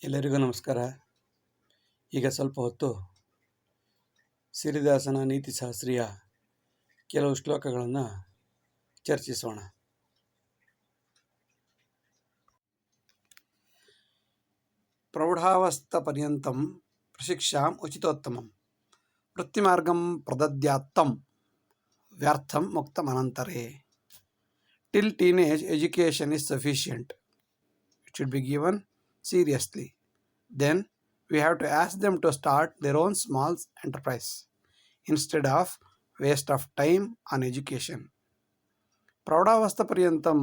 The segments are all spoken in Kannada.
ಎಲ್ಲರಿಗೂ ನಮಸ್ಕಾರ. ಈಗ ಸ್ವಲ್ಪ ಹೊತ್ತು ಸಿರಿದಾಸನ ನೀತಿಶಾಸ್ತ್ರೀಯ ಕೆಲವು ಶ್ಲೋಕಗಳನ್ನು ಚರ್ಚಿಸೋಣ. ಪ್ರೌಢಾವಸ್ಥಾಪರ್ಯಂತಂ ಪ್ರಶಿಕ್ಷಾಂ ಉಚಿತೋತ್ತಮಂ ವೃತ್ತಿಮಾರ್ಗಂ ಪ್ರದದ್ಯಾತ್ತಂ ವ್ಯರ್ಥಂ ಮುಕ್ತಮನಂತರೇ. Till teenage education is sufficient. It should be given seriously. Then we have to ask them to start their own small enterprise instead of waste of time on education. ಪ್ರೌಢಾವಸ್ಥೆ ಪರ್ಯಂತಂ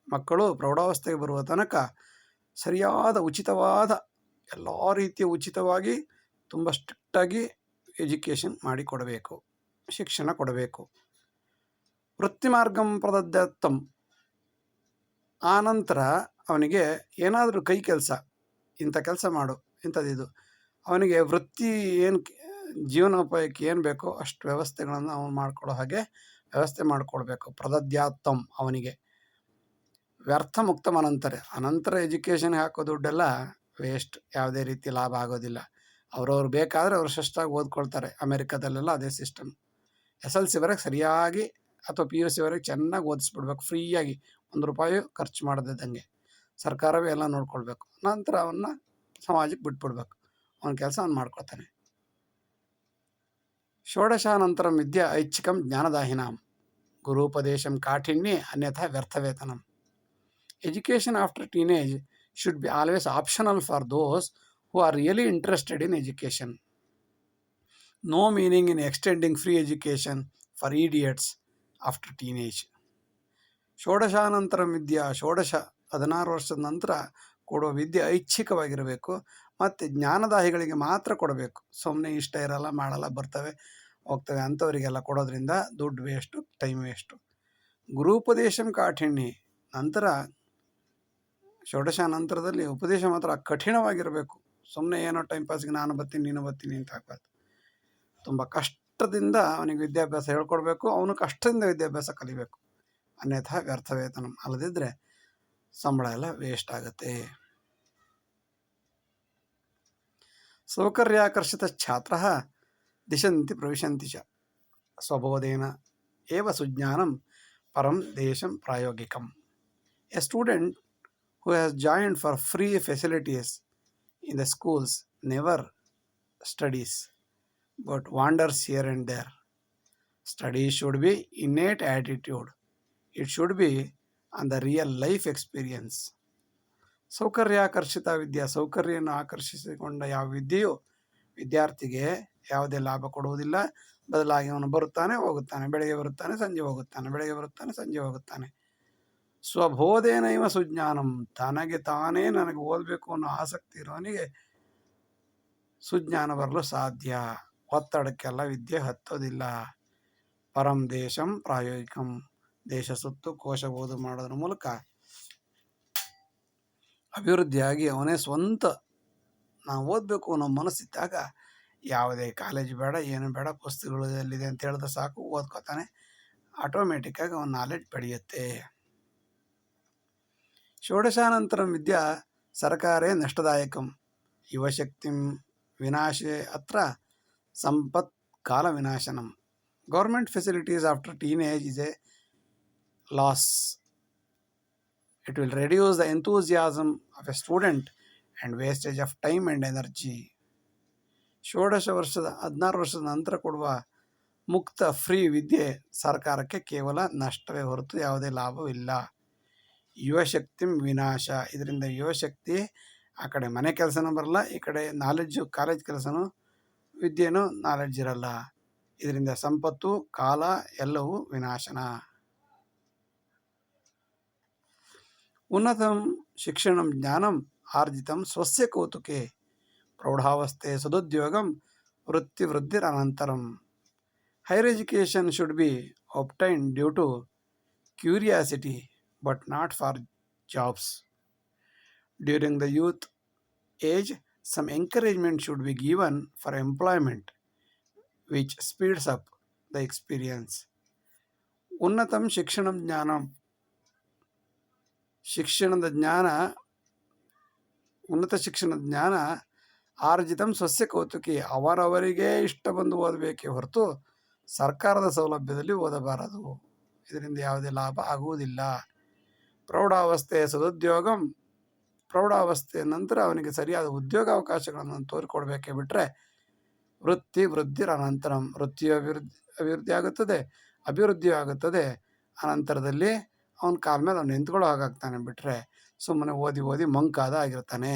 ಮಕ್ಕಳು ಪ್ರೌಢಾವಸ್ಥೆಗೆ ಬರುವ ತನಕ ಸರಿಯಾದ ಉಚಿತವಾದ ಎಲ್ಲ ರೀತಿಯ ಉಚಿತವಾಗಿ ತುಂಬ ಸ್ಟ್ರಿಕ್ಟಾಗಿ ಎಜುಕೇಷನ್ ಮಾಡಿಕೊಡಬೇಕು, ಶಿಕ್ಷಣ ಕೊಡಬೇಕು. ವೃತ್ತಿ ಮಾರ್ಗಂ ಪ್ರದದ್ಯಾತ್ತಂ, ಆನಂತರ ಅವನಿಗೆ ಏನಾದರೂ ಕೈ ಕೆಲಸ, ಇಂಥ ಕೆಲಸ ಮಾಡು, ಇಂಥದ್ದಿದು, ಅವನಿಗೆ ವೃತ್ತಿ ಏನು ಜೀವನೋಪಾಯಕ್ಕೆ ಏನು ಬೇಕೋ ಅಷ್ಟು ವ್ಯವಸ್ಥೆಗಳನ್ನು ಅವನು ಮಾಡಿಕೊಡೋ ಹಾಗೆ ವ್ಯವಸ್ಥೆ ಮಾಡಿಕೊಡ್ಬೇಕು. ಪ್ರದದ್ಯಾತ್ತಂ, ಅವನಿಗೆ ವ್ಯರ್ಥ ಮುಕ್ತಂ ಅನಂತರ ಎಜುಕೇಷನ್ಗೆ ಹಾಕೋ ದುಡ್ಡೆಲ್ಲ ವೇಸ್ಟ್, ಯಾವುದೇ ರೀತಿ ಲಾಭ ಆಗೋದಿಲ್ಲ. ಅವ್ರವ್ರು ಬೇಕಾದರೆ ಅವ್ರು ಶಿಸ್ತಾಗಿ ಓದ್ಕೊಳ್ತಾರೆ. ಅಮೆರಿಕದಲ್ಲೆಲ್ಲ ಅದೇ ಸಿಸ್ಟಮ್. SLC ಸರಿಯಾಗಿ ಅಥವಾ PUC ಚೆನ್ನಾಗಿ ಓದಿಸ್ಬಿಡ್ಬೇಕು, ಫ್ರೀಯಾಗಿ, ₹1 ಖರ್ಚು ಮಾಡದಿದ್ದಂಗೆ. ಸರ್ಕಾರವೇ ಎಲ್ಲ ನೋಡ್ಕೊಳ್ಬೇಕು. ನಂತರ ಅವನ್ನ ಸಮಾಜಕ್ಕೆ ಬಿಟ್ಬಿಡ್ಬೇಕು, ಅವನ ಕೆಲಸ ಅವ್ನು ಮಾಡ್ಕೊಳ್ತಾನೆ. ಷೋಡಶಾನಂತರಂ ವಿದ್ಯಾ ಐಚ್ಛಿಕಂ ಜ್ಞಾನದಾಹಿನಾಂ ಗುರುಪದೇಶಂ ಕಾಠಿನ್ಯೇ ಅನ್ಯಥಾ ವ್ಯರ್ಥವೇತನಂ. Education after teenage should be always optional for those who are really interested in education. No meaning in extending free education for idiots after teenage. ಷೋಡಶಾನಂತರಂ ವಿದ್ಯಾ, 16 ವರ್ಷದ ನಂತರ ಕೊಡುವ ವಿದ್ಯೆ ಐಚ್ಛಿಕವಾಗಿರಬೇಕು ಮತ್ತು ಜ್ಞಾನದಾಹಿಗಳಿಗೆ ಮಾತ್ರ ಕೊಡಬೇಕು. ಸುಮ್ಮನೆ ಇಷ್ಟ ಇರಲ್ಲ, ಮಾಡಲ್ಲ, ಬರ್ತವೆ ಹೋಗ್ತವೆ ಅಂಥವರಿಗೆಲ್ಲ ಕೊಡೋದ್ರಿಂದ ದುಡ್ಡು ವೇಸ್ಟು, ಟೈಮ್ ವೇಸ್ಟು. ಗುರುಪದೇಶಂ ಕಾಠಿಣ್ಯ, ನಂತರ ಷೋಡಶಾನಂತರದಲ್ಲಿ ಉಪದೇಶ ಮಾತ್ರ ಕಠಿಣವಾಗಿರಬೇಕು. ಸುಮ್ಮನೆ ಏನೋ ಟೈಮ್ ಪಾಸ್ಗೆ ನಾನು ಬರ್ತೀನಿ ನೀನು ಬರ್ತೀನಿ ಅಂತ ಹಾಕ್ಬಾರ್ದು. ತುಂಬ ಕಷ್ಟದಿಂದ ಅವನಿಗೆ ವಿದ್ಯಾಭ್ಯಾಸ ಹೇಳ್ಕೊಡ್ಬೇಕು, ಅವನು ಕಷ್ಟದಿಂದ ವಿದ್ಯಾಭ್ಯಾಸ ಕಲಿಬೇಕು. ಅನ್ಯಥಾ ವ್ಯರ್ಥವೇತನ, ಅಲ್ಲದಿದ್ದರೆ ಸಂಬಳ ಎಲ್ಲ ವೇಸ್ಟ್ ಆಗುತ್ತೆ. ಸೌಕರ್ಯಾಕರ್ಷಿತ ಛಾತ್ರ ದಿಶಂತಿ ಪ್ರವಿಶಂತಿ ಚ ಸ್ವಬೋಧೇನ ಏವ ಸುಜ್ಞಾನಂ ಪರಂ ದೇಶಂ ಪ್ರಾಯೋಗಿಕಂ. A student who has joined for free facilities in the schools never studies but wanders here and there. Studies should be innate attitude. It should be on the real life experience. ಸೌಕರ್ಯಾಕರ್ಷಿತ ವಿದ್ಯಾ, ಸೌಕರ್ಯವನ್ನು ಆಕರ್ಷಿಸಿಕೊಂಡ ಯಾವ ವಿದ್ಯೆಯು ವಿದ್ಯಾರ್ಥಿಗೆ ಯಾವುದೇ ಲಾಭ ಕೊಡುವುದಿಲ್ಲ. ಬದಲಾಗಿ ಅವನು ಬರುತ್ತಾನೆ ಹೋಗುತ್ತಾನೆ, ಬೆಳಗ್ಗೆ ಬರುತ್ತಾನೆ ಸಂಜೆ ಹೋಗುತ್ತಾನೆ, ಬೆಳಗ್ಗೆ ಬರುತ್ತಾನೆ ಸಂಜೆ ಹೋಗುತ್ತಾನೆ. ಸ್ವಬೋಧೇನೈವ ಸುಜ್ಞಾನಂ, ತನಗೆ ತಾನೇ ನನಗೆ ಓದಬೇಕು ಅನ್ನೋ ಆಸಕ್ತಿ ಇರೋನಿಗೆ ಸುಜ್ಞಾನ ಬರಲು ಸಾಧ್ಯ. ಒತ್ತಡಕ್ಕೆಲ್ಲ ವಿದ್ಯೆ ಹತ್ತೋದಿಲ್ಲ. ಪರಂ ದೇಶಂ ಪ್ರಾಯೋಗಿಕಂ, ದೇಶ ಸುತ್ತು ಕೋಶ ಓದು ಮಾಡೋದ್ರ ಮೂಲಕ ಅಭಿವೃದ್ಧಿಯಾಗಿ ಅವನೇ ಸ್ವಂತ ನಾವು ಓದಬೇಕು ಅನ್ನೋ ಮನಸ್ಸಿದ್ದಾಗ ಯಾವುದೇ ಕಾಲೇಜ್ ಬೇಡ, ಏನು ಬೇಡ, ಪುಸ್ತಕಗಳು ಎಲ್ಲಿದೆ ಅಂತ ಹೇಳಿದ್ರೆ ಸಾಕು, ಓದ್ಕೋತಾನೆ. ಆಟೋಮೆಟಿಕ್ಕಾಗಿ ಅವನ ನಾಲೆಡ್ಜ್ ಬೆಳೆಯುತ್ತೆ. ಷೋಡಶಾನಂತರಂ ವಿದ್ಯಾ ಸರ್ಕಾರೇ ನಷ್ಟದಾಯಕಂ ಯುವಶಕ್ತಿಂ ವಿನಾಶೇ ಅತ್ರ ಸಂಪತ್ ಕಾಲ ವಿನಾಶನಂ. Government facilities after teenage is a loss. It will reduce the enthusiasm of a student and wastage of time and energy. 16 ವರ್ಷದ ನಂತರ ಕೊಡುವ ಮುಕ್ತ ಫ್ರೀ ವಿದ್ಯೆ ಸರ್ಕಾರಕ್ಕೆ ಕೇವಲ ನಷ್ಟವೇ ಹೊರತು ಯಾವುದೇ ಲಾಭವಿಲ್ಲ. ಯುವಶಕ್ತಿ ವಿನಾಶ, ಇದರಿಂದ ಯುವಶಕ್ತಿ ಆ ಕಡೆ ಮನೆ ಕೆಲಸನೂ ಬರಲ್ಲ, ಈ ಕಡೆ ನಾಲೆಡ್ಜು ಕಾಲೇಜ್ ಕೆಲಸನೂ ವಿದ್ಯೆನೂ ನಾಲೆಡ್ಜ್ ಇರಲ್ಲ. ಇದರಿಂದ ಸಂಪತ್ತು ಕಾಲ ಎಲ್ಲವೂ ವಿನಾಶನ. ಉನ್ನತಂ ಶಿಕ್ಷಣಂ ಜ್ಞಾನಂ ಆರ್ಜಿತಂ ಸ್ವಸ್ಯ ಕೌತುಕೆ ಪ್ರೌಢಾವಸ್ಥೆ ಸದುದ್ಯೋಗಂ ವೃತ್ತಿವೃದ್ಧಿರನಂತರಂ. Higher education should be obtained due to curiosity but not for jobs. During the youth age, some encouragement should be given for employment which speeds up the experience. ಉನ್ನತಂ ಶಿಕ್ಷಣಂ ಜ್ಞಾನಂ, ಶಿಕ್ಷಣದ ಜ್ಞಾನ ಉನ್ನತ ಶಿಕ್ಷಣ ಜ್ಞಾನ ಆರ್ಜಿತಂ ಸ್ವಸ್ಯ ಕೌತುಕಿ, ಅವರವರಿಗೆ ಇಷ್ಟ ಬಂದು ಓದಬೇಕೇ ಹೊರತು ಸರ್ಕಾರದ ಸೌಲಭ್ಯದಲ್ಲಿ ಓದಬಾರದು. ಇದರಿಂದ ಯಾವುದೇ ಲಾಭ ಆಗುವುದಿಲ್ಲ. ಪ್ರೌಢಾವಸ್ಥೆಯ ಸದುದ್ಯೋಗಂ, ಪ್ರೌಢಾವಸ್ಥೆಯ ನಂತರ ಅವನಿಗೆ ಸರಿಯಾದ ಉದ್ಯೋಗಾವಕಾಶಗಳನ್ನು ತೋರಿಕೊಡ್ಬೇಕೇ ಬಿಟ್ಟರೆ ವೃತ್ತಿ ವೃದ್ಧಿರ ಅನಂತರಂ, ವೃತ್ತಿಯು ಅಭಿವೃದ್ಧಿ ಆಗುತ್ತದೆ, ಅಭಿವೃದ್ಧಿಯೂ ಆಗುತ್ತದೆ. ಅನಂತರದಲ್ಲಿ ಅವನ ಕಾಲ ಮೇಲೆ ಅವ್ನು ನಿಂತ್ಕೊಳ್ಳೋ ಹಾಗಾಗ್ತಾನೆ ಬಿಟ್ಟರೆ ಸುಮ್ಮನೆ ಓದಿ ಓದಿ ಮಂಕಾದ ಆಗಿರ್ತಾನೆ.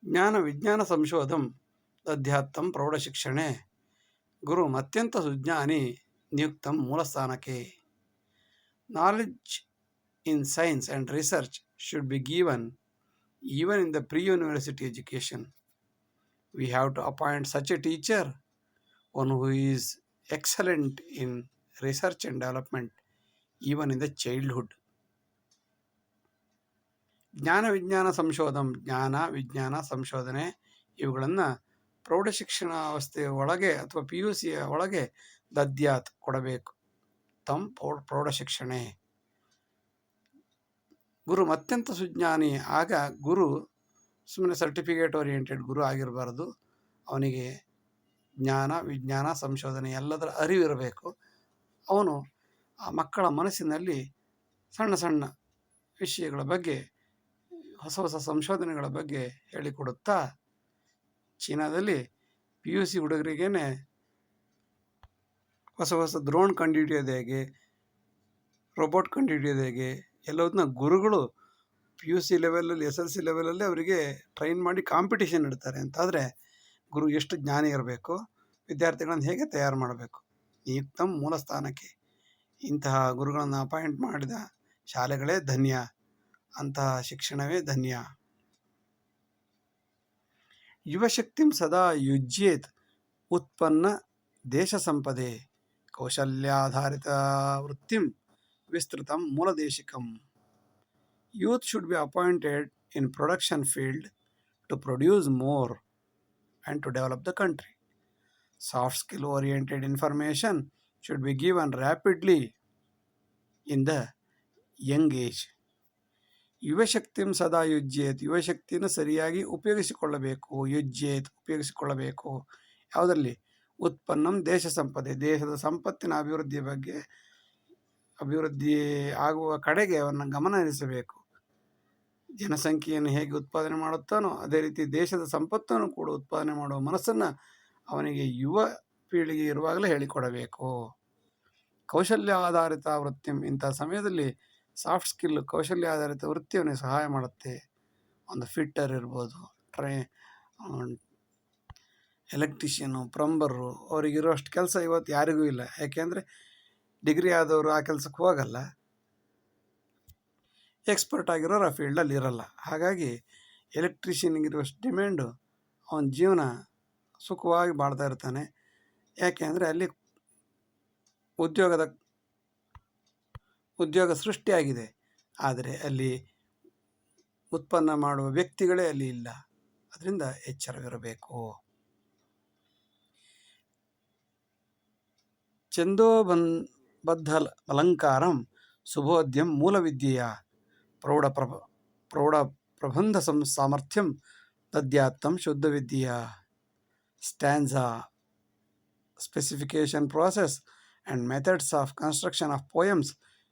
ಜ್ಞಾನ ವಿಜ್ಞಾನ ಸಂಶೋಧಂ ದಧ್ಯಾತ್ತಂ ಪ್ರೌಢಶಿಕ್ಷಣೆ ಗುರು ಅತ್ಯಂತ ಸುಜ್ಞಾನಿ ನಿಯುಕ್ತಂ ಮೂಲಸ್ಥಾನಕ್ಕೆ. Knowledge in science and research should be given even in the pre-university education. We have to appoint such a teacher, one who is excellent in research and development even in the childhood. ಜ್ಞಾನ ವಿಜ್ಞಾನ ಸಂಶೋಧಂ, ಜ್ಞಾನ ವಿಜ್ಞಾನ ಸಂಶೋಧನೆ ಇವುಗಳನ್ನು ಪ್ರೌಢಶಿಕ್ಷಣ ಅವಸ್ಥೆಯ ಒಳಗೆ ಅಥವಾ PUCಯ ಒಳಗೆ ದದ್ಯಾತ್ ಕೊಡಬೇಕು. ತಂ ಪ್ರೌಢಶಿಕ್ಷಣೆ ಗುರು ಅತ್ಯಂತ ಸುಜ್ಞಾನಿ. ಆಗ ಗುರು ಸುಮ್ಮನೆ ಸರ್ಟಿಫಿಕೇಟ್ ಓರಿಯೆಂಟೆಡ್ ಗುರು ಆಗಿರಬಾರ್ದು. ಅವನಿಗೆ ಜ್ಞಾನ ವಿಜ್ಞಾನ ಸಂಶೋಧನೆ ಎಲ್ಲದರ ಅರಿವಿರಬೇಕು. ಅವನು ಆ ಮಕ್ಕಳ ಮನಸ್ಸಿನಲ್ಲಿ ಸಣ್ಣ ಸಣ್ಣ ವಿಷಯಗಳ ಬಗ್ಗೆ, ಹೊಸ ಹೊಸ ಸಂಶೋಧನೆಗಳ ಬಗ್ಗೆ ಹೇಳಿಕೊಡುತ್ತಾ, ಚೀನಾದಲ್ಲಿ PUC ಹುಡುಗರಿಗೇನೆ ಹೊಸ ಹೊಸ ಡ್ರೋನ್ ಕಂಡುಹಿಡಿಯೋದು ಹೇಗೆ, ರೋಬೋಟ್ ಕಂಡುಹಿಡಿಯೋದು ಹೇಗೆ ಎಲ್ಲವನ್ನ ಗುರುಗಳು PUC ಲೆವೆಲಲ್ಲಿ SLC ಲೆವೆಲಲ್ಲಿ ಅವರಿಗೆ ಟ್ರೈನ್ ಮಾಡಿ ಕಾಂಪಿಟೇಷನ್ ಇಡ್ತಾರೆ. ಅಂತಾದರೆ ಗುರು ಎಷ್ಟು ಜ್ಞಾನಿ ಇರಬೇಕು, ವಿದ್ಯಾರ್ಥಿಗಳನ್ನು ಹೇಗೆ ತಯಾರು ಮಾಡಬೇಕು. ನಿಯುಕ್ತಂ ಮೂಲ ಸ್ಥಾನಕ್ಕೆ, ಇಂತಹ ಗುರುಗಳನ್ನು ಅಪಾಯಿಂಟ್ ಮಾಡಿದ ಶಾಲೆಗಳೇ ಧನ್ಯ, ಅಂತಹ ಶಿಕ್ಷಣವೇ ಧನ್ಯ. ಯುವಶಕ್ತಿಂ ಸದಾ ಯುಜ್ಯೇತ್ ಉತ್ಪನ್ನ ದೇಶ ಸಂಪದೆ ಕೌಶಲ್ಯಾಧಾರಿತ ವೃತ್ತಿಂ ವಿಸ್ತೃತಂ ಮೂಲದೇಶಿಕಂ. Youth should be appointed in production field to produce more and to develop the country. Soft skill oriented information should be given rapidly in the young age. ಯುವಶಕ್ತಿಂ ಸದಾ ಯುಜ್ಯೇತ್, ಯುವಶಕ್ತಿಯನ್ನು ಸರಿಯಾಗಿ ಉಪಯೋಗಿಸಿಕೊಳ್ಳಬೇಕು. ಯುಜ್ಯೇತ್ ಉಪಯೋಗಿಸಿಕೊಳ್ಳಬೇಕು. ಯಾವುದರಲ್ಲಿ? ಉತ್ಪನ್ನಂ ದೇಶ ಸಂಪದೆ, ದೇಶದ ಸಂಪತ್ತಿನ ಅಭಿವೃದ್ಧಿಯ ಬಗ್ಗೆ, ಅಭಿವೃದ್ಧಿ ಆಗುವ ಕಡೆಗೆ ಅವನ್ನ ಗಮನ ಹರಿಸಬೇಕು. ಜನಸಂಖ್ಯೆಯನ್ನು ಹೇಗೆ ಉತ್ಪಾದನೆ ಮಾಡುತ್ತಾನೋ ಅದೇ ರೀತಿ ದೇಶದ ಸಂಪತ್ತನ್ನು ಕೂಡ ಉತ್ಪಾದನೆ ಮಾಡುವ ಮನಸ್ಸನ್ನು ಅವನಿಗೆ ಯುವ ಪೀಳಿಗೆ ಇರುವಾಗಲೇ ಹೇಳಿಕೊಡಬೇಕು. ಕೌಶಲ್ಯ ಆಧಾರಿತ ವೃತ್ತಿ, ಇಂಥ ಸಮಯದಲ್ಲಿ ಸಾಫ್ಟ್ ಸ್ಕಿಲ್ ಕೌಶಲ್ಯ ಆಧಾರಿತ ವೃತ್ತಿ ಅವನಿಗೆ ಸಹಾಯ ಮಾಡುತ್ತೆ. ಒಂದು ಫಿಟ್ಟರ್ ಇರ್ಬೋದು, ಎಲೆಕ್ಟ್ರಿಷಿಯನು, ಪ್ಲಂಬರು, ಅವರಿಗಿರೋಷ್ಟು ಕೆಲಸ ಇವತ್ತು ಯಾರಿಗೂ ಇಲ್ಲ. ಯಾಕೆಂದರೆ ಡಿಗ್ರಿ ಆದವರು ಆ ಕೆಲಸಕ್ಕೆ ಹೋಗಲ್ಲ, ಎಕ್ಸ್ಪರ್ಟ್ ಆಗಿರೋರು ಆ ಫೀಲ್ಡಲ್ಲಿ ಇರಲ್ಲ. ಹಾಗಾಗಿ ಎಲೆಕ್ಟ್ರಿಷಿಯನ್ಗಿರುವಷ್ಟು ಡಿಮ್ಯಾಂಡು, ಅವನ ಜೀವನ ಸುಖವಾಗಿ ಬಾಳ್ತಾ ಇರ್ತಾನೆ. ಯಾಕೆ ಅಂದರೆ ಅಲ್ಲಿ ಉದ್ಯೋಗ ಸೃಷ್ಟಿಯಾಗಿದೆ, ಆದರೆ ಅಲ್ಲಿ ಉತ್ಪನ್ನ ಮಾಡುವ ವ್ಯಕ್ತಿಗಳೇ ಅಲ್ಲಿ ಇಲ್ಲ. ಅದರಿಂದ ಎಚ್ಚರವಿರಬೇಕು. ಛಂದೋಬದ್ಧ ಅಲಂಕಾರಂ ಸುಬೋಧ್ಯಂ ಮೂಲವಿದ್ಯೆಯ ಪ್ರೌಢ ಪ್ರಬಂಧ ಸಾಮರ್ಥ್ಯಂ ದದ್ಯಾತ್ತಂ ಶುದ್ಧ ವಿದ್ಯೆಯ. ಸ್ಟ್ಯಾನ್ಸಾ, specification process and methods of construction of poems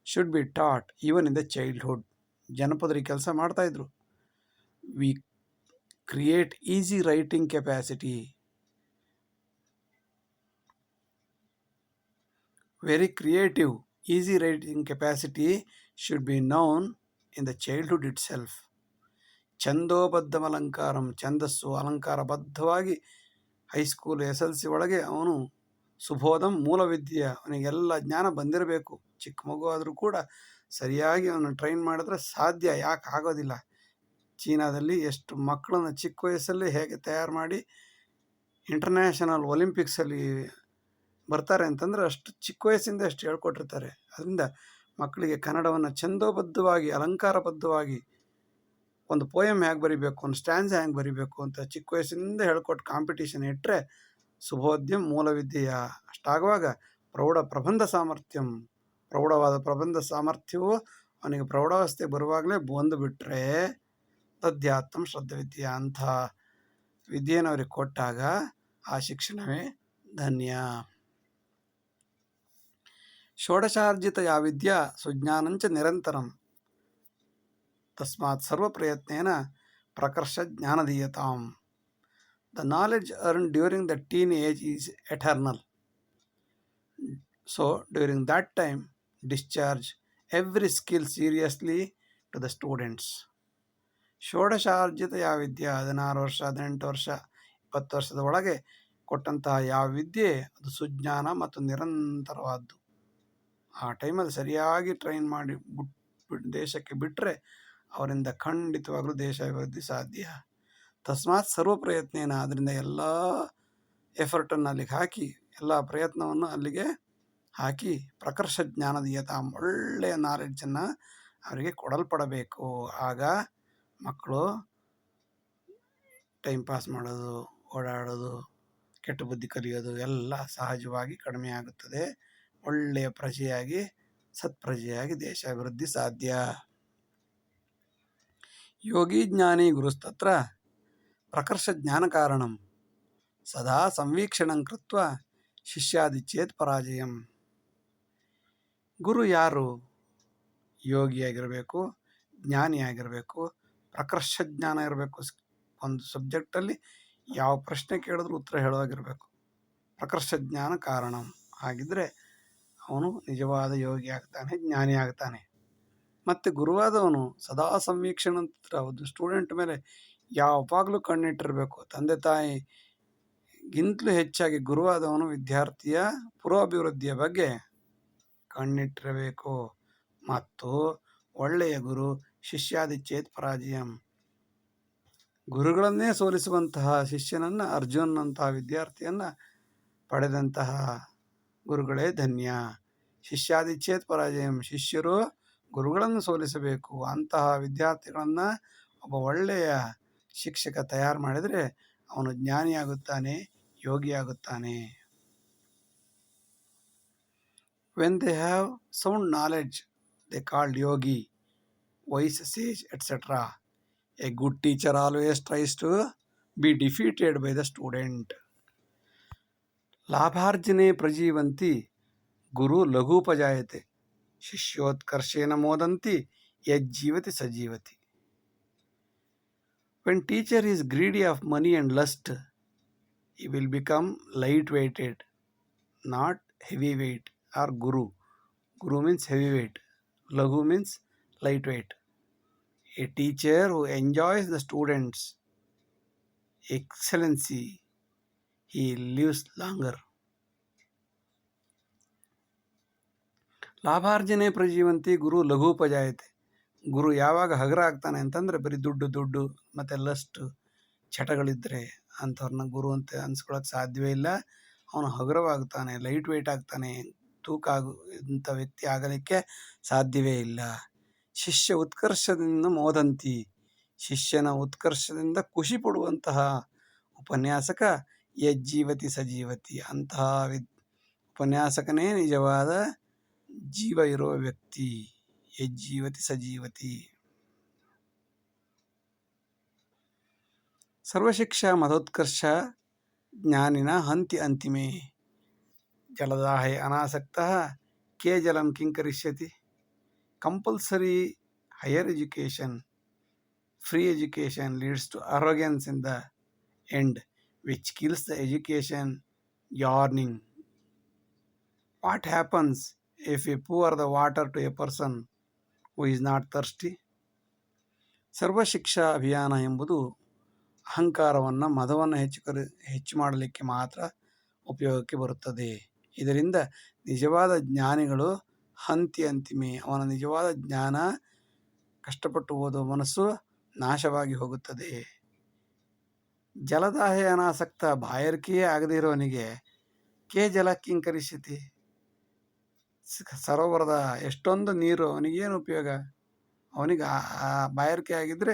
should be taught even in the childhood. ಜನಪದರಿ ಕೆಲಸ ಮಾಡ್ತಾಯಿದ್ರು. We create easy writing capacity. Very creative, easy writing capacity should be known in the childhood itself. ಛಂದೋಬದ್ಧ ಅಲಂಕಾರಂ, ಛಂದಸ್ಸು ಅಲಂಕಾರಬದ್ಧವಾಗಿ ಹೈಸ್ಕೂಲ್ SLC ಒಳಗೆ ಅವನು ಸುಬೋಧಂ ಮೂಲವಿದ್ಯೆ, ಅವನಿಗೆಲ್ಲ ಜ್ಞಾನ ಬಂದಿರಬೇಕು. ಚಿಕ್ಕ ಮಗು ಆದರೂ ಕೂಡ ಸರಿಯಾಗಿ ಅವನು ಟ್ರೈನ್ ಮಾಡಿದ್ರೆ ಸಾಧ್ಯ, ಯಾಕೆ ಆಗೋದಿಲ್ಲ. ಚೀನಾದಲ್ಲಿ ಎಷ್ಟು ಮಕ್ಕಳನ್ನು ಚಿಕ್ಕ ವಯಸ್ಸಲ್ಲಿ ಹೇಗೆ ತಯಾರು ಮಾಡಿ ಇಂಟರ್ನ್ಯಾಷನಲ್ ಒಲಿಂಪಿಕ್ಸಲ್ಲಿ ಬರ್ತಾರೆ ಅಂತಂದರೆ ಅಷ್ಟು ಚಿಕ್ಕ ವಯಸ್ಸಿಂದ ಅಷ್ಟು ಹೇಳ್ಕೊಟ್ಟಿರ್ತಾರೆ. ಅದರಿಂದ ಮಕ್ಕಳಿಗೆ ಕನ್ನಡವನ್ನು ಛಂದೋಬದ್ಧವಾಗಿ ಅಲಂಕಾರಬದ್ಧವಾಗಿ ಒಂದು ಪೋಯಮ್ ಹೇಗೆ ಬರಿಬೇಕು, ಒಂದು ಸ್ಟ್ಯಾನ್ಸ್ ಹೇಗೆ ಬರಿಬೇಕು ಅಂತ ಚಿಕ್ಕ ವಯಸ್ಸಿನಿಂದ ಹೇಳ್ಕೊಟ್ಟು ಕಾಂಪಿಟೇಷನ್ ಇಟ್ಟರೆ ಸುಬೋಧ್ಯಂ ಮೂಲವಿದ್ಯೆಯ. ಅಷ್ಟಾಗುವಾಗ ಪ್ರೌಢ ಪ್ರಬಂಧ ಸಾಮರ್ಥ್ಯಂ, ಪ್ರೌಢವಾದ ಪ್ರಬಂಧ ಸಾಮರ್ಥ್ಯವು ಅವನಿಗೆ ಪ್ರೌಢಾವಸ್ಥೆ ಬರುವಾಗಲೇ ಬಂದುಬಿಟ್ರೆ ತದ್ಯಾತ್ತಂ ಶ್ರದ್ಧವಿದ್ಯೆ, ಅಂಥ ವಿದ್ಯೆಯನ್ನು ಅವ್ರಿಗೆ ಕೊಟ್ಟಾಗ ಆ ಶಿಕ್ಷಣವೇ ಧನ್ಯ. ಷೋಡಶಾರ್ಜಿತ ಯಾ ವಿದ್ಯಾ ಸುಜ್ಞಾನಂಚ ನಿರಂತರಂ ತಸ್ಮಾತ್ ಸರ್ವ ಪ್ರಯತ್ನೇನ ಪ್ರಕರ್ಷ ಜ್ಞಾನದೀಯತಾಂ. The knowledge earned during the teen age is eternal. So during that time discharge every skill seriously to the students. ಷೋಡಶಾರ್ಜಿತ ಯಾವ ವಿದ್ಯೆ 16 ವರ್ಷ 18 ವರ್ಷ 20 ವರ್ಷದ ಒಳಗೆ ಕೊಟ್ಟಂತಹ ಯಾವ ವಿದ್ಯೆ ಅದು ಸುಜ್ಞಾನ ಮತ್ತು ನಿರಂತರವಾದ್ದು. ಆ ಟೈಮಲ್ಲಿ ಸರಿಯಾಗಿ ಟ್ರೈನ್ ಮಾಡಿ ದೇಶಕ್ಕೆ ಬಿಟ್ಟರೆ ಅವರಿಂದ ಖಂಡಿತವಾಗಲೂ ದೇಶ ಅಭಿವೃದ್ಧಿ ಸಾಧ್ಯ. ತಸ್ಮಾತ್ ಸರ್ವ ಪ್ರಯತ್ನೇನ, ಅದರಿಂದ ಎಲ್ಲ ಎಫರ್ಟನ್ನು ಅಲ್ಲಿಗೆ ಹಾಕಿ, ಎಲ್ಲ ಪ್ರಯತ್ನವನ್ನು ಅಲ್ಲಿಗೆ ಹಾಕಿ ಪ್ರಕರ್ಷ ಜ್ಞಾನದೀಯತ, ಒಳ್ಳೆಯ ನಾಲೆಡ್ಜನ್ನು ಅವರಿಗೆ ಕೊಡಲ್ಪಡಬೇಕು. ಆಗ ಮಕ್ಕಳು ಟೈಮ್ ಪಾಸ್ ಮಾಡೋದು, ಓಡಾಡೋದು, ಕೆಟ್ಟ ಬುದ್ಧಿ ಕಲಿಯೋದು ಎಲ್ಲ ಸಹಜವಾಗಿ ಕಡಿಮೆ ಆಗುತ್ತದೆ. ಒಳ್ಳೆಯ ಪ್ರಜೆಯಾಗಿ ಸತ್ಪ್ರಜೆಯಾಗಿ ದೇಶ ಅಭಿವೃದ್ಧಿ ಸಾಧ್ಯ. ಯೋಗಿ ಜ್ಞಾನಿ ಗುರುಸ್ತತ್ರ ಪ್ರಕರ್ಷ ಜ್ಞಾನ ಕಾರಣಂ ಸದಾ ಸಂವೀಕ್ಷಣಂ ಕೃತ್ವ ಶಿಷ್ಯಾದಿಚ್ಛೇತ್ ಪರಾಜಯಂ. ಗುರು ಯಾರು? ಯೋಗಿಯಾಗಿರಬೇಕು, ಜ್ಞಾನಿಯಾಗಿರಬೇಕು, ಪ್ರಕರ್ಷ ಜ್ಞಾನ ಇರಬೇಕು. ಒಂದು ಸಬ್ಜೆಕ್ಟಲ್ಲಿ ಯಾವ ಪ್ರಶ್ನೆ ಕೇಳಿದ್ರೂ ಉತ್ತರ ಹೇಳುವಾಗಿರಬೇಕು. ಪ್ರಕರ್ಷ ಜ್ಞಾನ ಕಾರಣಂ. ಹಾಗಿದ್ದರೆ ಅವನು ನಿಜವಾದ ಯೋಗಿ ಆಗ್ತಾನೆ, ಜ್ಞಾನಿ ಆಗ್ತಾನೆ. ಮತ್ತು ಗುರುವಾದವನು ಸದಾ ಸಂವೀಕ್ಷಣ, ಒಂದು ಸ್ಟೂಡೆಂಟ್ ಮೇಲೆ ಯಾವಾಗಲೂ ಕಣ್ಣಿಟ್ಟಿರಬೇಕು. ತಂದೆ ತಾಯಿಗಿಂತಲೂ ಹೆಚ್ಚಾಗಿ ಗುರುವಾದವನು ವಿದ್ಯಾರ್ಥಿಯ ಪುರೋಭಿವೃದ್ಧಿಯ ಬಗ್ಗೆ ಕಣ್ಣಿಟ್ಟಿರಬೇಕು. ಮತ್ತು ಒಳ್ಳೆಯ ಗುರು ಶಿಷ್ಯಾದಿಚ್ಛೇತ್ ಪರಾಜಯಂ, ಗುರುಗಳನ್ನೇ ಸೋಲಿಸುವಂತಹ ಶಿಷ್ಯನನ್ನು, ಅರ್ಜುನಂತಹ ವಿದ್ಯಾರ್ಥಿಯನ್ನು ಪಡೆದಂತಹ ಗುರುಗಳೇ ಧನ್ಯ. ಶಿಷ್ಯಾದಿಚ್ಛೇತ್ ಪರಾಜಯಂ, ಶಿಷ್ಯರು ಗುರುಗಳನ್ನು ಸೋಲಿಸಬೇಕು. ಅಂತಹ ವಿದ್ಯಾರ್ಥಿಗಳನ್ನು ಒಬ್ಬ ಒಳ್ಳೆಯ ಶಿಕ್ಷಕ ತಯಾರು ಮಾಡಿದರೆ ಅವನು ಜ್ಞಾನಿಯಾಗುತ್ತಾನೆ, ಯೋಗಿಯಾಗುತ್ತಾನೆ. When they have sound knowledge they called yogi, wise, sage, etcetera. A good teacher always tries to be defeated by the student. ಲಾಭಾರ್ಜನೆ ಪ್ರಜೀವಂತಿ ಗುರು ಲಘೂಪಜಾಯತೆ, ಶಿಷ್ಯೋತ್ಕರ್ಷೇನ ಮೋದಂತಿ ಯಜ್ಜೀವತಿ ಸಜೀವತಿ. When teacher is greedy of money and lust, he will become light-weighted, not heavyweight or guru. Guru means heavyweight. Laghu means lightweight. A teacher who enjoys the students' excellency, he lives longer. ಲಾಭಾರ್ಜನೆ ಪ್ರಜೀವಂತಿ ಗುರು ಲಘೂಪಜಾಯತೆ. ಗುರು ಯಾವಾಗ ಹಗರ ಆಗ್ತಾನೆ ಅಂತಂದರೆ ಬರೀ ದುಡ್ಡು ಮತ್ತು ಲಸ್ಟ್ ಚಟಗಳಿದ್ದರೆ ಅಂಥವ್ರನ್ನ ಗುರು ಅಂತ ಅನ್ಸ್ಕೊಳಕ್ಕೆ ಸಾಧ್ಯವೇ ಇಲ್ಲ. ಅವನು ಹಗುರವಾಗ್ತಾನೆ, ಲೈಟ್ ವೆಯ್ಟ್ ಆಗ್ತಾನೆ, ತೂಕ ಇಂಥ ವ್ಯಕ್ತಿ ಆಗಲಿಕ್ಕೆ ಸಾಧ್ಯವೇ ಇಲ್ಲ. ಶಿಷ್ಯ ಉತ್ಕರ್ಷದಿಂದ ಮೋದಂತಿ, ಶಿಷ್ಯನ ಉತ್ಕರ್ಷದಿಂದ ಖುಷಿ ಪಡುವಂತಹ ಉಪನ್ಯಾಸಕ ಯಜ್ಜೀವತಿ ಸಜೀವತಿ, ಅಂತಹ ಉಪನ್ಯಾಸಕನೇ ನಿಜವಾದ ಜೀವ ಇರುವ ವ್ಯಕ್ತಿ. ಯಜ್ಜೀವತಿ ಸಜೀವತಿ. ಸರ್ವಶಿಕ್ಷಾ ಮದೋತ್ಕರ್ಷ ಜ್ಞಾನಿನ ಹಂತಿ ಅಂತಿಮೆ. ಜಲದಾಹೆ ಅನಾಸಕ್ತಃ ಕೇ ಜಲಂ ಕಿಂಕರಿಷ್ಯತಿ. Compulsory higher education, free education leads to arrogance in the end, which kills the education yearning. What happens if we pour the water to a person who is not thirsty? ಸರ್ವಶಿಕ್ಷಾ ಅಭಿಯಾನ ಎಂಬುದು ಅಹಂಕಾರವನ್ನು, ಮದವನ್ನು ಹೆಚ್ಚು ಮಾಡಲಿಕ್ಕೆ ಮಾತ್ರ ಉಪಯೋಗಕ್ಕೆ ಬರುತ್ತದೆ. ಇದರಿಂದ ನಿಜವಾದ ಜ್ಞಾನಿಗಳು ಹಂತಿ ಅಂತಿಮೆ, ಅವನ ನಿಜವಾದ ಜ್ಞಾನ, ಕಷ್ಟಪಟ್ಟು ಓದುವ ಮನಸ್ಸು ನಾಶವಾಗಿ ಹೋಗುತ್ತದೆ. ಜಲದಾಹೆ ಅನಾಸಕ್ತ, ಬಾಯಾರಿಕೆಯೇ ಆಗದೇ ಇರೋವನಿಗೆ ಕೇ ಜಲ ಕಿಂಕರಿಷ್ಯತಿ, ಸರೋವರದ ಎಷ್ಟೊಂದು ನೀರು ಅವನಿಗೇನು ಉಪಯೋಗ? ಅವನಿಗೆ ಆ ಬಾಯಾರಿಕೆ ಆಗಿದ್ದರೆ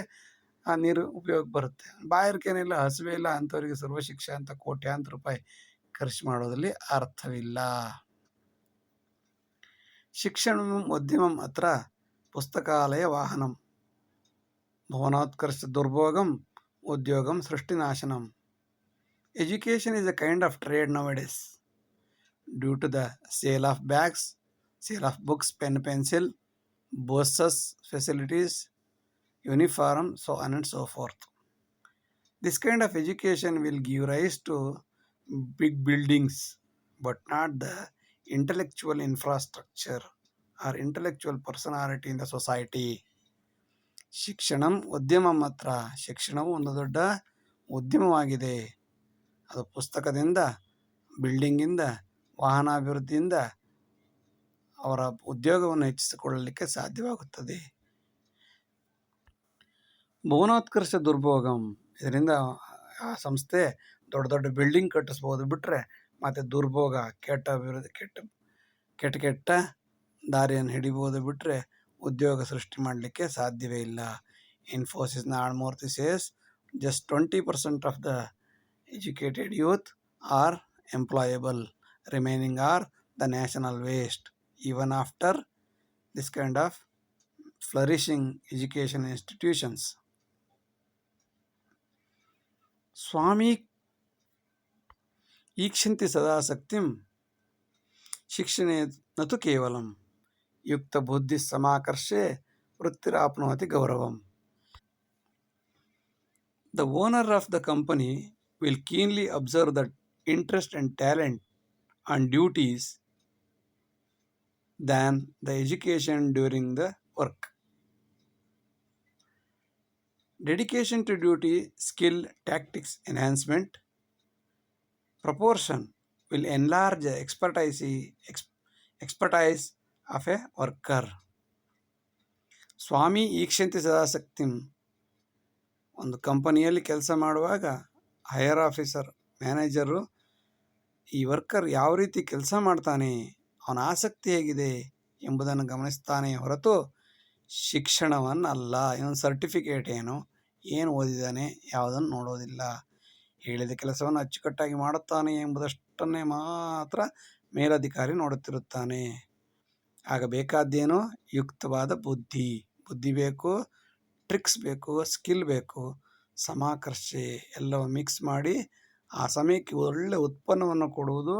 ಆ ನೀರು ಉಪಯೋಗ ಬರುತ್ತೆ. ಬಾಯಾರಿಕೆನಿಲ್ಲ, ಹಸಿವೆ ಇಲ್ಲ, ಅಂಥವರಿಗೆ ಸರ್ವಶಿಕ್ಷೆ ಅಂತ ಕೋಟ್ಯಾಂತರ ರೂಪಾಯಿ ಖರ್ಚು ಮಾಡೋದ್ರಲ್ಲಿ ಅರ್ಥವಿಲ್ಲ. ಶಿಕ್ಷಣ ಮಧ್ಯಮಂ ಅತ್ರ పుస్తకాలయ వాహనం. భువనోత్కర్ష దుర్భోగం ఉద్యోగం సృష్టినాశనం. Education is a kind of trade nowadays due to the sale of bags, sale of books, pen, pencil, buses, facilities, uniform, so on and so forth. This kind of education will give rise to big buildings, but not the intellectual infrastructure or intellectual personality in the society. ಶಿಕ್ಷಣಂ ಉದ್ಯಮ ಮಾತ್ರ. ಶಿಕ್ಷಣವು ಒಂದು ದೊಡ್ಡ ಉದ್ಯಮವಾಗಿದೆ. ಅದು ಪುಸ್ತಕದಿಂದ, ಬಿಲ್ಡಿಂಗಿಂದ, ವಾಹನಾಭಿವೃದ್ಧಿಯಿಂದ ಅವರ ಉದ್ಯೋಗವನ್ನು ಹೆಚ್ಚಿಸಿಕೊಳ್ಳಲಿಕ್ಕೆ ಸಾಧ್ಯವಾಗುತ್ತದೆ. ಭುವನೋತ್ಕರ್ಷ ದುರ್ಭೋಗಂ, ಇದರಿಂದ ಆ ಸಂಸ್ಥೆ ದೊಡ್ಡ ದೊಡ್ಡ ಬಿಲ್ಡಿಂಗ್ ಕಟ್ಟಿಸ್ಬೋದು ಬಿಟ್ಟರೆ ಮತ್ತು ದುರ್ಭೋಗ, ಕೆಟ್ಟ ಅಭಿವೃದ್ಧಿ, ಕೆಟ್ಟ ದಾರಿಯನ್ನು ಹಿಡಿಬೋದು ಬಿಟ್ಟರೆ ಉದ್ಯೋಗ ಸೃಷ್ಟಿ ಮಾಡಲಿಕ್ಕೆ ಸಾಧ್ಯವೇ ಇಲ್ಲ. ಇನ್ಫೋಸಿಸ್ನ ಆಳ್ಮೂರ್ತಿ says just 20% of the educated youth are employable, remaining are the national waste. Even after this kind of flourishing education institutions. ಸ್ವಾಮಿ ಈಕ್ಷಂತಿ ಸದಾಸಕ್ತಿಂ ಶಿಕ್ಷಣೆ ನತು ಕೇವಲಂ ಯುಕ್ತ ಬುದ್ಧಿ ಸಮಾಕರ್ಷೆ ವೃತ್ತಿರಾಪ್ನೋತಿ ಗೌರವಂ. The owner of the company will keenly observe the interest and talent and duties than the education during the work. Dedication to duty, skill, tactics enhancement, proportion will enlarge the expertise of a worker. ಸ್ವಾಮಿ ಈಕ್ಷಂತಿ ಸದಾಸಕ್ತಿಂ, ಒಂದು ಕಂಪನಿಯಲ್ಲಿ ಕೆಲಸ ಮಾಡುವಾಗ ಹೈಯರ್ ಆಫೀಸರ್, ಮ್ಯಾನೇಜರು ಈ ವರ್ಕರ್ ಯಾವ ರೀತಿ ಕೆಲಸ ಮಾಡ್ತಾನೆ, ಅವನ ಆಸಕ್ತಿ ಹೇಗಿದೆ ಎಂಬುದನ್ನು ಗಮನಿಸ್ತಾನೆ ಹೊರತು ಶಿಕ್ಷಣವನ್ನಲ್ಲ. ಇವನು ಸರ್ಟಿಫಿಕೇಟ್ ಏನು ಓದಿದ್ದಾನೆ ಯಾವುದನ್ನು ನೋಡೋದಿಲ್ಲ. ಹೇಳಿದ ಕೆಲಸವನ್ನು ಅಚ್ಚುಕಟ್ಟಾಗಿ ಮಾಡುತ್ತಾನೆ ಎಂಬುದಷ್ಟನ್ನೇ ಮಾತ್ರ ಮೇಲಧಿಕಾರಿ ನೋಡುತ್ತಿರುತ್ತಾನೆ. ಆಗ ಬೇಕಾದ್ದೇನೋ ಯುಕ್ತವಾದ ಬುದ್ಧಿ ಬೇಕು, ಟ್ರಿಕ್ಸ್ ಬೇಕು, ಸ್ಕಿಲ್ ಬೇಕು, ಸಮಾಕರ್ಷೆ ಎಲ್ಲವೂ ಮಿಕ್ಸ್ ಮಾಡಿ ಆ ಸಮಯಕ್ಕೆ ಒಳ್ಳೆಯ ಉತ್ಪನ್ನವನ್ನು ಕೊಡುವುದು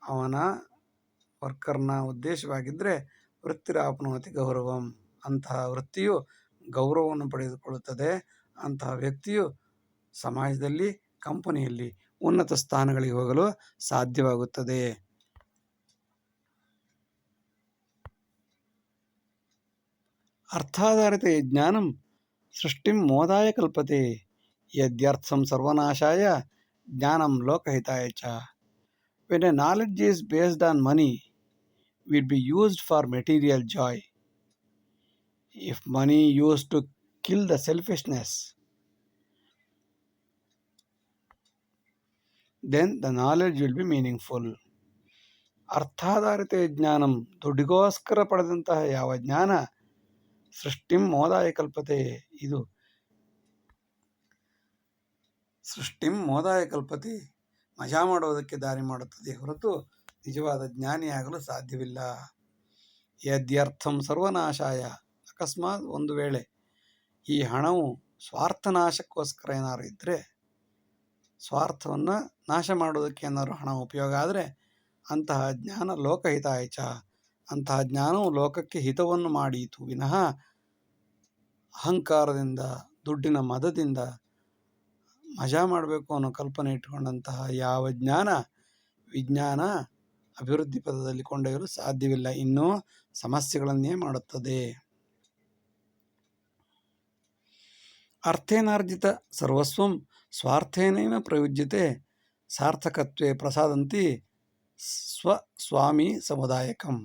ಅವನ ವರ್ಕರ್ನ ಉದ್ದೇಶವಾಗಿದ್ದರೆ ವೃತ್ತಿರಾಪ್ನೋತಿ ಗೌರವಂ, ಅಂತಹ ವೃತ್ತಿಯು ಗೌರವವನ್ನು ಪಡೆದುಕೊಳ್ಳುತ್ತದೆ. ಅಂತಹ ವ್ಯಕ್ತಿಯು ಸಮಾಜದಲ್ಲಿ, ಕಂಪನಿಯಲ್ಲಿ ಉನ್ನತ ಸ್ಥಾನಗಳಿಗೆ ಹೋಗಲು ಸಾಧ್ಯವಾಗುತ್ತದೆ. ಅರ್ಥಾಧಾರಿತ ಜ್ಞಾನಂ ಸೃಷ್ಟಿಂ ಮೋದಾಯ ಕಲ್ಪತೆ ಯದ್ಯರ್ಥಂ ಸರ್ವನಾಶಾಯ ಜ್ಞಾನಂ ಲೋಕಹಿತಾಯ ಚ. When a knowledge is based on money, will be used for material joy. If money used to kill the selfishness, then the knowledge will be meaningful. ಅರ್ಥಾಧಾರಿತ ಜ್ಞಾನಂ, ದುಡ್ಡಿಗೋಸ್ಕರ ಪಡೆದಂತಹ ಯಾವ ಜ್ಞಾನ, ಸೃಷ್ಟಿಂ ಮೋದಾಯ ಕಲ್ಪತೆ, ಇದು ಸೃಷ್ಟಿಂ ಮೋದಾಯ ಕಲ್ಪತೆ, ಮಜಾ ಮಾಡುವುದಕ್ಕೆ ದಾರಿ ಮಾಡುತ್ತದೆ ಹೊರತು ನಿಜವಾದ ಜ್ಞಾನಿಯಾಗಲು ಸಾಧ್ಯವಿಲ್ಲ. ಯದ್ಯರ್ಥಂ ಸರ್ವನಾಶಾಯ, ಅಕಸ್ಮಾತ್ ಒಂದು ವೇಳೆ ಈ ಹಣವು ಸ್ವಾರ್ಥನಾಶಕ್ಕೋಸ್ಕರ ಏನಾದ್ರು ಇದ್ದರೆ, ಸ್ವಾರ್ಥವನ್ನು ನಾಶ ಮಾಡುವುದಕ್ಕೆ ಏನಾದ್ರು ಹಣ ಉಪಯೋಗ ಆದರೆ ಅಂತಹ ಜ್ಞಾನ ಲೋಕಹಿತಾಯ ಚ, ಅಂತಹ ಜ್ಞಾನವು ಲೋಕಕ್ಕೆ ಹಿತವನ್ನು ಮಾಡೀತು ವಿನಃ ಅಹಂಕಾರದಿಂದ, ದುಡ್ಡಿನ ಮದದಿಂದ ಮಜಾ ಮಾಡಬೇಕು ಅನ್ನೋ ಕಲ್ಪನೆ ಇಟ್ಟುಕೊಂಡಂತಹ ಯಾವ ಜ್ಞಾನ, ವಿಜ್ಞಾನ ಅಭಿವೃದ್ಧಿ ಪದದಲ್ಲಿ ಕೊಂಡೊಯ್ಯಲು ಸಾಧ್ಯವಿಲ್ಲ, ಇನ್ನೂ ಸಮಸ್ಯೆಗಳನ್ನೇ ಮಾಡುತ್ತದೆ. ಅರ್ಥೇನಾರ್ಜಿತ ಸರ್ವಸ್ವಂ ಸ್ವಾರ್ಥೇನೈವ ಪ್ರಯುಜ್ಯತೆ ಸಾರ್ಥಕತ್ವೇ ಪ್ರಸಾದಂತಿ ಸ್ವಸ್ವಾಮಿ ಸಮುದಾಯಕಂ.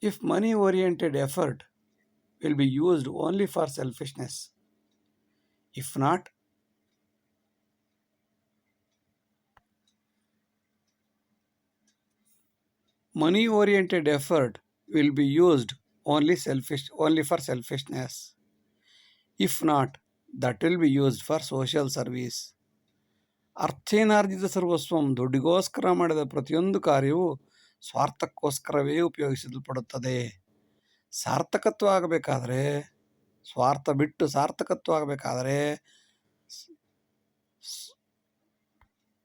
If money-oriented effort will be used only for selfishness, if not, money-oriented effort will be used only for selfishness. If not, that will be used for social service. ಅರ್ಥೇನಾರ್ಜಿತ ಸರ್ವಸ್ವಂ, ದುಡ್ಡಿಗೋಸ್ಕರ ಮಾಡಿದ ಪ್ರತಿಯೊಂದು ಕಾರ್ಯವು ಸ್ವಾರ್ಥಕ್ಕೋಸ್ಕರವೇ ಉಪಯೋಗಿಸಲ್ಪಡುತ್ತದೆ. ಸಾರ್ಥಕತ್ವ ಆಗಬೇಕಾದ್ರೆ, ಸ್ವಾರ್ಥ ಬಿಟ್ಟು ಸಾರ್ಥಕತ್ವ ಆಗಬೇಕಾದ್ರೆ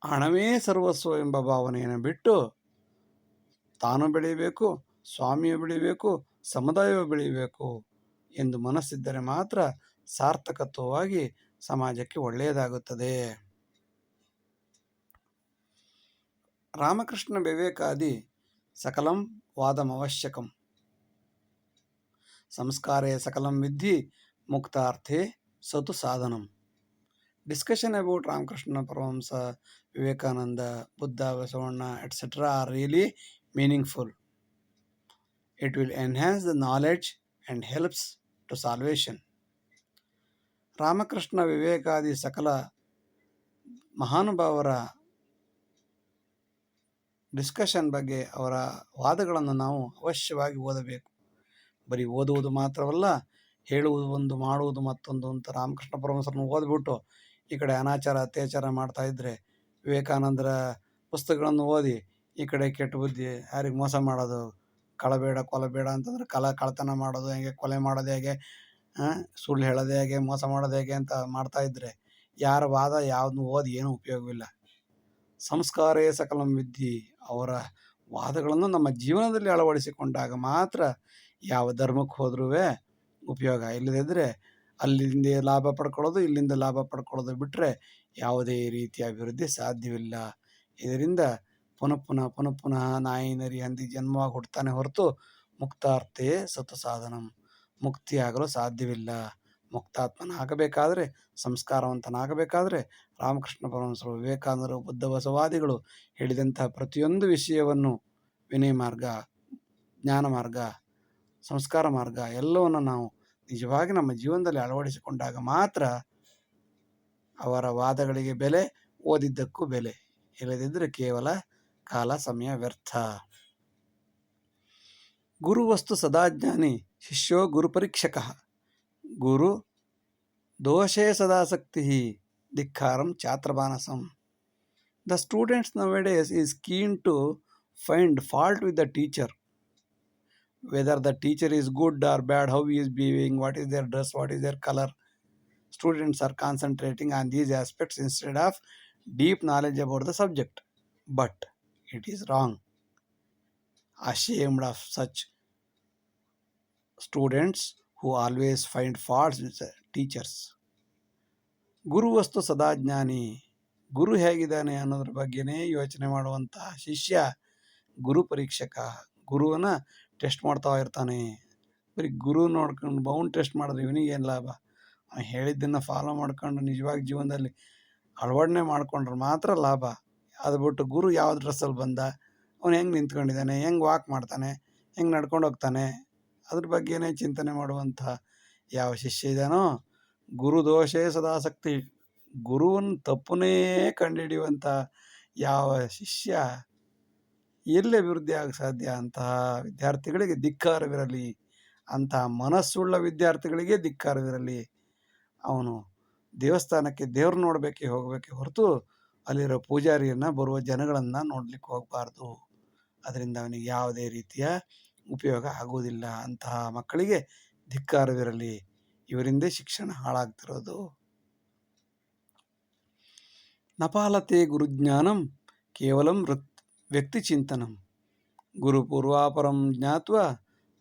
ಹಣವೇ ಸರ್ವಸ್ವ ಎಂಬ ಭಾವನೆಯನ್ನು ಬಿಟ್ಟು ತಾನು ಬೆಳೀಬೇಕು, ಸ್ವಾಮಿಯು ಬೆಳೀಬೇಕು, ಸಮುದಾಯವು ಬೆಳೀಬೇಕು ಎಂದು ಮನಸ್ಸಿದ್ದರೆ ಮಾತ್ರ ಸಾರ್ಥಕತ್ವವಾಗಿ ಸಮಾಜಕ್ಕೆ ಒಳ್ಳೆಯದಾಗುತ್ತದೆ. ರಾಮಕೃಷ್ಣ ವಿವೇಕಾದಿ ಸಕಲಂ ವಾದಮವಶ್ಯಕಂ ಸಂಸ್ಕಾರೇ ಸಕಲಂ ವಿದ್ಧಿ ಮುಕ್ತಾರ್ಥೇ ಸತು ಸಾಧನಂ. Discussion about Ramakrishna Paramahamsa, Vivekananda, Buddha, Basavana, etc. are really meaningful. It will enhance the knowledge and helps to salvation. Ramakrishna ವಿವೇಕಾದಿ ಸಕಲ ಮಹಾನುಭಾವರ ಡಿಸ್ಕಷನ್ ಬಗ್ಗೆ, ಅವರ ವಾದಗಳನ್ನು ನಾವು ಅವಶ್ಯವಾಗಿ ಓದಬೇಕು. ಬರೀ ಓದುವುದು ಮಾತ್ರವಲ್ಲ, ಹೇಳುವುದು ಒಂದು, ಮಾಡುವುದು ಮತ್ತೊಂದು ಅಂತ ರಾಮಕೃಷ್ಣ ಪರಮಹಂಸರನ್ನು ಓದ್ಬಿಟ್ಟು ಈ ಕಡೆ ಅನಾಚಾರ ಅತ್ಯಾಚಾರ ಮಾಡ್ತಾ ಇದ್ದರೆ, ವಿವೇಕಾನಂದರ ಪುಸ್ತಕಗಳನ್ನು ಓದಿ ಈ ಕಡೆ ಕೆಟ್ಟ ಬುದ್ಧಿ, ಯಾರಿಗೆ ಮೋಸ ಮಾಡೋದು, ಕಳಬೇಡ ಕೊಲಬೇಡ ಅಂತಂದ್ರೆ ಕಳ್ಳತನ ಮಾಡೋದು ಹೇಗೆ, ಕೊಲೆ ಮಾಡೋದು ಹೇಗೆ, ಸುಳ್ಳು ಹೇಳೋದು ಹೇಗೆ, ಮೋಸ ಮಾಡೋದು ಹೇಗೆ ಅಂತ ಮಾಡ್ತಾ ಇದ್ದರೆ ಯಾರ ವಾದ ಯಾವುದನ್ನು ಓದಿ ಏನೂ ಉಪಯೋಗವಿಲ್ಲ. ಸಂಸ್ಕಾರೇ ಸಕಲಂ ವಿದ್ಧಿ, ಅವರ ವಾದಗಳನ್ನು ನಮ್ಮ ಜೀವನದಲ್ಲಿ ಅಳವಡಿಸಿಕೊಂಡಾಗ ಮಾತ್ರ ಯಾವ ಧರ್ಮಕ್ಕೆ ಹೋದ್ರೂ ಉಪಯೋಗ. ಇಲ್ಲದಿದ್ದರೆ ಅಲ್ಲಿಂದ ಲಾಭ ಪಡ್ಕೊಳ್ಳೋದು, ಇಲ್ಲಿಂದ ಲಾಭ ಪಡ್ಕೊಳ್ಳೋದು ಬಿಟ್ಟರೆ ಯಾವುದೇ ರೀತಿಯ ಅಭಿವೃದ್ಧಿ ಸಾಧ್ಯವಿಲ್ಲ. ಇದರಿಂದ ಪುನಃ ನಾಯಿ ನರಿ ಹಂದಿ ಜನ್ಮವಾಗಿ ಹುಡ್ತಾನೆ ಹೊರತು ಮುಕ್ತಾರ್ಥೇ ಸತು ಸಾಧನಂ, ಮುಕ್ತಿಯಾಗಲು ಸಾಧ್ಯವಿಲ್ಲ. ಮುಕ್ತಾತ್ಮನಾಗಬೇಕಾದರೆ, ಸಂಸ್ಕಾರವಂತನಾಗಬೇಕಾದರೆ ರಾಮಕೃಷ್ಣ ಪರಮಹಂಸರು, ವಿವೇಕಾನಂದರು, ಬುದ್ಧ ಬಸವಾದಿಗಳು ಹೇಳಿದಂತಹ ಪ್ರತಿಯೊಂದು ವಿಷಯವನ್ನು, ವಿನಯ ಮಾರ್ಗ, ಜ್ಞಾನ ಮಾರ್ಗ, ಸಂಸ್ಕಾರ ಮಾರ್ಗ ಎಲ್ಲವನ್ನು ನಾವು ನಿಜವಾಗಿ ನಮ್ಮ ಜೀವನದಲ್ಲಿ ಅಳವಡಿಸಿಕೊಂಡಾಗ ಮಾತ್ರ ಅವರ ವಾದಗಳಿಗೆ ಬೆಲೆ, ಓದಿದ್ದಕ್ಕೂ ಬೆಲೆ. ಇಲ್ಲದಿದ್ದರೆ ಕೇವಲ ಕಾಲ ಸಮಯ ವ್ಯರ್ಥ. ಗುರುವಸ್ತು ಸದಾಜ್ಞಾನಿ ಶಿಷ್ಯೋ ಗುರುಪರೀಕ್ಷಕ ಗುರು ದೋಷೇ ಸದಾಸಕ್ತಿ ಧಿಕ್ಕಾರಂ ಛಾತ್ರಮಾನಸಂ. The students nowadays is keen to find fault with the teacher. Whether the teacher is good or bad, how he is behaving, what is their dress, what is their color. Students are concentrating on these aspects instead of deep knowledge about the subject. But it is wrong. Ashamed of such students who always find faults with the teachers. ಗುರುವಸ್ತು ಸದಾಜ್ಞಾನಿ, ಗುರು ಹೇಗಿದ್ದಾನೆ ಅನ್ನೋದ್ರ ಬಗ್ಗೆನೇ ಯೋಚನೆ ಮಾಡುವಂತಹ ಶಿಷ್ಯ ಗುರು ಪರೀಕ್ಷಕ. ಗುರುವನ್ನ ಟೆಸ್ಟ್ ಮಾಡ್ತಾ ಇರ್ತಾನೆ. ಬರೀ ಗುರು ನೋಡ್ಕೊಂಡು ಬೌನ್ ಟೆಸ್ಟ್ ಮಾಡಿದ್ರೆ ಇವನಿಗೇನು ಲಾಭ? ಅವನು ಹೇಳಿದ್ದನ್ನು ಫಾಲೋ ಮಾಡ್ಕೊಂಡು ನಿಜವಾಗಿ ಜೀವನದಲ್ಲಿ ಅಳವಡನೆ ಮಾಡ್ಕೊಂಡ್ರೆ ಮಾತ್ರ ಲಾಭ. ಅದು ಬಿಟ್ಟು ಗುರು ಯಾವ ಡ್ರೆಸ್ಸಲ್ಲಿ ಬಂದ, ಅವನು ಹೆಂಗೆ ನಿಂತ್ಕೊಂಡಿದ್ದಾನೆ, ಹೆಂಗೆ ವಾಕ್ ಮಾಡ್ತಾನೆ, ಹೆಂಗೆ ನಡ್ಕೊಂಡು ಹೋಗ್ತಾನೆ, ಅದ್ರ ಬಗ್ಗೆನೇ ಚಿಂತನೆ ಮಾಡುವಂಥ ಯಾವ ಶಿಷ್ಯ ಇದ್ದಾನೋ, ಗುರು ದೋಷೇ ಸದಾಸಕ್ತಿ, ಗುರುವನ್ನು ತಪ್ಪನೇ ಕಂಡುಹಿಡಿಯುವಂಥ ಯಾವ ಶಿಷ್ಯ ಎಲ್ಲಿ ಅಭಿವೃದ್ಧಿ ಆಗ ಸಾಧ್ಯ? ಅಂತಹ ವಿದ್ಯಾರ್ಥಿಗಳಿಗೆ ಧಿಕ್ಕಾರವಿರಲಿ, ಅಂತಹ ಮನಸ್ಸುಳ್ಳ ವಿದ್ಯಾರ್ಥಿಗಳಿಗೆ ಧಿಕ್ಕಾರವಿರಲಿ. ಅವನು ದೇವಸ್ಥಾನಕ್ಕೆ ದೇವ್ರು ನೋಡಬೇಕೆ ಹೋಗಬೇಕೆ ಹೊರತು ಅಲ್ಲಿರೋ ಪೂಜಾರಿಯನ್ನು, ಬರುವ ಜನಗಳನ್ನು ನೋಡ್ಲಿಕ್ಕೆ ಹೋಗಬಾರ್ದು. ಅದರಿಂದ ಅವನಿಗೆ ಯಾವುದೇ ರೀತಿಯ ಉಪಯೋಗ ಆಗುವುದಿಲ್ಲ. ಅಂತಹ ಮಕ್ಕಳಿಗೆ ಧಿಕ್ಕಾರವಿರಲಿ. ಇವರಿಂದೇ ಶಿಕ್ಷಣ ಹಾಳಾಗ್ತಿರೋದು. ನಪಾಲತೆ ಗುರುಜ್ಞಾನಂ ಕೇವಲಂ ವ್ಯಕ್ತಿ ಚಿಂತನಂ ಗುರು ಪೂರ್ವಾಪರಂ ಜ್ಞಾತ್ವ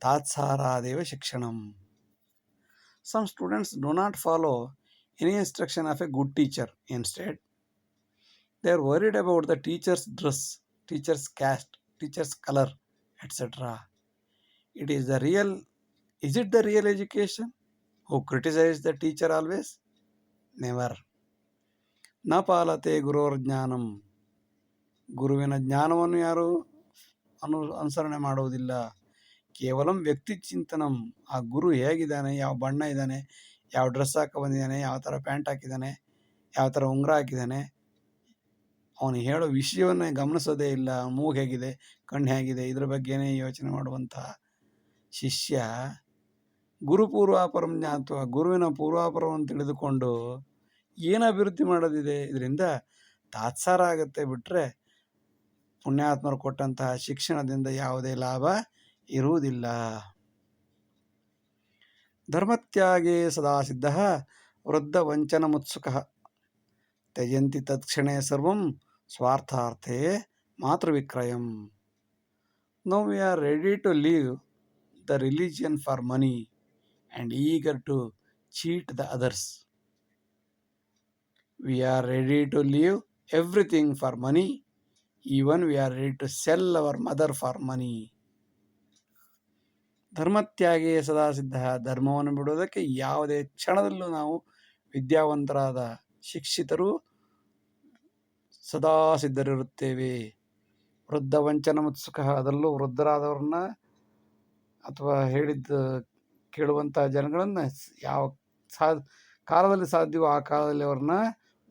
ತಾತ್ಸಾರಾದೇವ ಶಿಕ್ಷಣಂ. Some students do not follow any instruction of a good teacher. Instead, they are worried about the teacher's dress, teacher's caste, teacher's color, etc. Is it the real education? Who criticize the teacher always? Never. ನ ಪಾಲತೆ ಗುರೋರ್ ಜ್ಞಾನಂ, ಗುರುವಿನ ಜ್ಞಾನವನ್ನು ಯಾರು ಅನುಸರಣೆ ಮಾಡುವುದಿಲ್ಲ. ಕೇವಲಂ ವ್ಯಕ್ತಿ ಚಿಂತನಂ, ಆ ಗುರು ಹೇಗಿದ್ದಾನೆ, ಯಾವ ಬಣ್ಣ ಇದ್ದಾನೆ, ಯಾವ ಡ್ರೆಸ್ ಹಾಕಿ ಬಂದಿದ್ದಾನೆ, ಯಾವ ಥರ ಪ್ಯಾಂಟ್ ಹಾಕಿದ್ದಾನೆ, ಯಾವ ಥರ ಉಂಗುರ ಹಾಕಿದ್ದಾನೆ, ಅವನು ಹೇಳೋ ವಿಷಯವನ್ನೇ ಗಮನಿಸೋದೇ ಇಲ್ಲ. ಮೂಗು ಹೇಗಿದೆ, ಕಣ್ಣು ಹೇಗಿದೆ, ಇದ್ರ ಬಗ್ಗೆನೇ ಯೋಚನೆ ಮಾಡುವಂತಹ ಶಿಷ್ಯ ಗುರು ಪೂರ್ವಾಪರಂ ಜ್ಞಾತ್ವ, ಗುರುವಿನ ಪೂರ್ವಾಪರವನ್ನು ತಿಳಿದುಕೊಂಡು ಏನು ಅಭಿವೃದ್ಧಿ ಮಾಡೋದಿದೆ? ಇದರಿಂದ ತಾತ್ಸಾರ ಆಗುತ್ತೆ ಬಿಟ್ಟರೆ ಪುಣ್ಯಾತ್ಮರು ಕೊಟ್ಟಂತಹ ಶಿಕ್ಷಣದಿಂದ ಯಾವುದೇ ಲಾಭ ಇರುವುದಿಲ್ಲ. ಧರ್ಮತ್ಯಾಗೇ ಸದಾ ಸಿದ್ಧ ವೃದ್ಧ ವಂಚನ ಮುತ್ಸುಕ ತ್ಯಜಂತಿ ತತ್ಕ್ಷಣೇ ಸರ್ವಂ ಸ್ವಾರ್ಥಾರ್ಥೇ ಮಾತೃವಿಕ್ರಯಂ. Now we are ready to leave the religion for money and eager to cheat the others. We are ready to leave everything for money. Even we are ready to sell our mother for money. ಧರ್ಮತ್ಯಾಗೇ ಸದಾ ಸಿದ್ಧ. ಧರ್ಮವನ್ನು ಬಿಡುವುದಕ್ಕೆ ಯಾವುದೇ ಕ್ಷಣದಲ್ಲೂ ನಾವು ವಿದ್ಯಾವಂತರಾದ ಶಿಕ್ಷಿತರು ಸದಾ ಸಿದ್ಧರಿರುತ್ತೇವೆ. ವೃದ್ಧ ವಂಚನ ಮುತ್ಸುಕ, ಅದರಲ್ಲೂ ವೃದ್ಧರಾದವ್ರನ್ನ ಅಥವಾ ಹೇಳಿದ್ದು ಕೇಳುವಂಥ ಜನಗಳನ್ನು ಯಾವ ಕಾಲದಲ್ಲಿ ಸಾಧ್ಯವೋ ಆ ಕಾಲದಲ್ಲಿ ಅವ್ರನ್ನ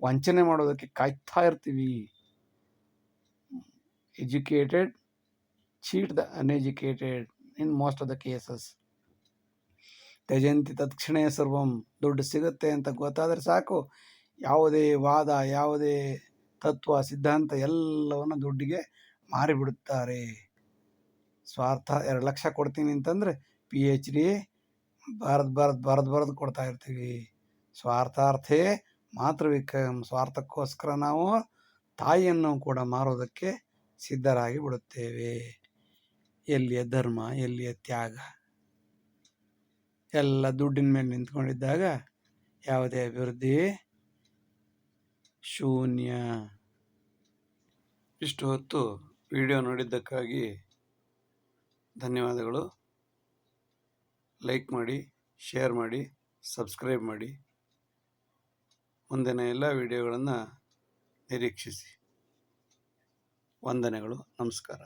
ವಂಚನೆ ಮಾಡೋದಕ್ಕೆ ಕಾಯ್ತಾ ಇರ್ತೀವಿ. Educated cheat the uneducated in most of the cases. ತ್ಯಜಂತಿ ತತ್ಕ್ಷಣೇ ಸರ್ವಂ. ದುಡ್ಡು ಸಿಗುತ್ತೆ ಅಂತ ಗೊತ್ತಾದರೆ ಸಾಕು, ಯಾವುದೇ ವಾದ, ಯಾವುದೇ ತತ್ವ, ಸಿದ್ಧಾಂತ ಎಲ್ಲವನ್ನು ದುಡ್ಡಿಗೆ ಮಾರಿಬಿಡುತ್ತಾರೆ. ಸ್ವಾರ್ಥ 2 ಲಕ್ಷ ಕೊಡ್ತೀನಿ ಅಂತಂದರೆ PhD ಬರೆದು ಕೊಡ್ತಾ ಇರ್ತೀವಿ. ಸ್ವಾರ್ಥಾರ್ಥೇ ಮಾತೃವಿಕ್ರಯಂ. ಸ್ವಾರ್ಥಕ್ಕೋಸ್ಕರ ನಾವು ತಾಯಿಯನ್ನು ಕೂಡ ಮಾರೋದಕ್ಕೆ ಸಿದ್ಧರಾಗಿ ಬಿಡುತ್ತೇವೆ. ಎಲ್ಲಿಯ ಧರ್ಮ, ಎಲ್ಲಿಯ ತ್ಯಾಗ? ಎಲ್ಲ ದುಡ್ಡಿನ ಮೇಲೆ ನಿಂತ್ಕೊಂಡಿದ್ದಾಗ ಯಾವುದೇ ಅಭಿವೃದ್ಧಿ ಶೂನ್ಯ. ಇಷ್ಟು ಹೊತ್ತು ವಿಡಿಯೋ ನೋಡಿದ್ದಕ್ಕಾಗಿ ಧನ್ಯವಾದಗಳು. ಲೈಕ್ ಮಾಡಿ, ಶೇರ್ ಮಾಡಿ, ಸಬ್ಸ್ಕ್ರೈಬ್ ಮಾಡಿ. ಮುಂದಿನ ಎಲ್ಲ ವಿಡಿಯೋಗಳನ್ನು ನಿರೀಕ್ಷಿಸಿ. ವಂದನೆಗಳು. ನಮಸ್ಕಾರ.